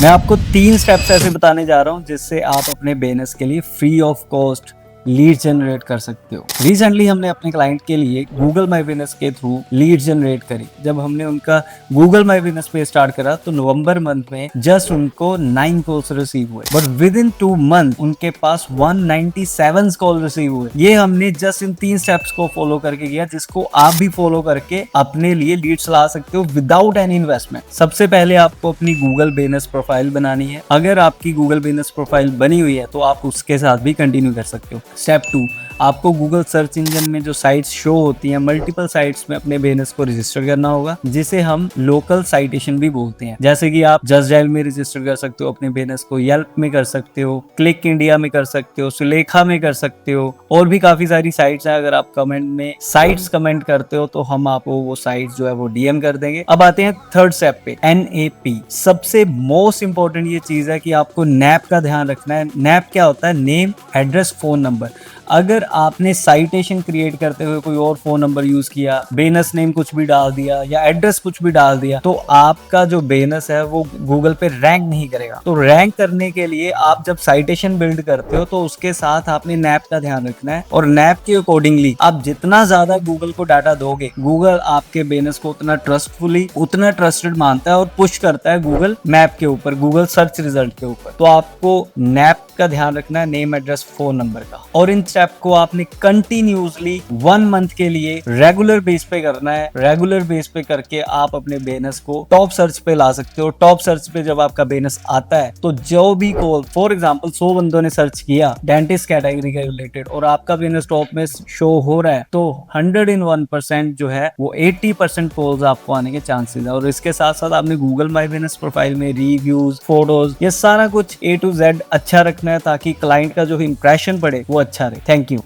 मैं आपको 3 स्टेप्स ऐसे बताने जा रहा हूँ जिससे आप अपने बिजनेस के लिए free of cost lead generate कर सकते हो। रिसेंटली हमने अपने क्लाइंट के लिए गूगल माई बिजनेस के थ्रू लीड जनरेट करी। जब हमने उनका गूगल माई बिजनेस पे स्टार्ट करा तो नवंबर मंथ में जस्ट उनको 9 कॉल्स रिसीव हुए, बट विद इन 2 मंथ उनके पास 197 कॉल रिसीव हुए। ये हमने जस्ट इन 3 स्टेप्स को फॉलो करके किया, जिसको आप भी फॉलो करके अपने लिए लीड्स ला सकते हो विदाउट एनी इन्वेस्टमेंट। सबसे पहले आपको अपनी गूगल बिजनेस प्रोफाइल बनानी है। अगर आपकी गूगल बिजनेस प्रोफाइल बनी हुई है तो आप उसके साथ भी कंटिन्यू कर सकते हो। स्टेप 2, आपको गूगल सर्च इंजन में जो साइट्स शो होती हैं, मल्टीपल साइट्स में अपने बिजनेस को रजिस्टर करना होगा, जिसे हम लोकल साइटेशन भी बोलते हैं। जैसे कि आप जस्ट डायल में रजिस्टर कर सकते हो अपने बिजनेस को, येल्प में कर सकते हो, क्लिक इंडिया में कर सकते हो, सुलेखा में कर सकते हो, और भी काफी सारी साइट्स हैं। अगर आप कमेंट में साइट्स कमेंट करते हो तो हम आपको वो साइट्स जो है वो डीएम कर देंगे। अब आते हैं थर्ड स्टेप पे, NAP। सबसे मोस्ट इंपॉर्टेंट ये चीज है कि आपको नैप का ध्यान रखना है। नैप क्या होता है? Name, address, phone number. अगर आपने साइटेशन क्रिएट करते हुए कोई और फोन नंबर यूज किया, बिजनेस नेम कुछ भी डाल दिया या एड्रेस कुछ भी डाल दिया, तो आपका जो बिजनेस है वो गूगल पे रैंक नहीं करेगा। तो रैंक करने के लिए आप जब साइटेशन बिल्ड करते हो तो उसके साथ आपने नैप का ध्यान रखना है, और नैप के अकॉर्डिंगली आप जितना ज्यादा गूगल को डाटा दोगे, गूगल आपके बिजनेस को उतना ट्रस्टफुली, उतना ट्रस्टेड मानता है और पुश करता है गूगल मैप के ऊपर, गूगल सर्च रिजल्ट के ऊपर। तो आपको नैप का ध्यान रखना है, नेम, एड्रेस, फोन नंबर का। और इन स्टेप को आपने कंटिन्यूसली 1 मंथ के लिए रेगुलर बेस पे करना है। रेगुलर बेस पे करके आप अपने बिजनेस को टॉप सर्च पे ला सकते हो। टॉप सर्च पे जब आपका बिजनेस आता है तो जो भी कॉल, फॉर एग्जांपल 100 बंदों ने सर्च किया डेंटिस्ट कैटेगरी के रिलेटेड और आपका बिजनेस टॉप में शो हो रहा है, तो 101% जो है वो 80% कॉल्स आपको आने के चांसेस है। और इसके साथ साथ आपने गूगल माई बिजनेस प्रोफाइल में रिव्यूज, फोटोज, ये सारा कुछ A to Z अच्छा रखना है ताकि क्लाइंट का जो इंप्रेशन पड़े वो अच्छा रहे। Thank you.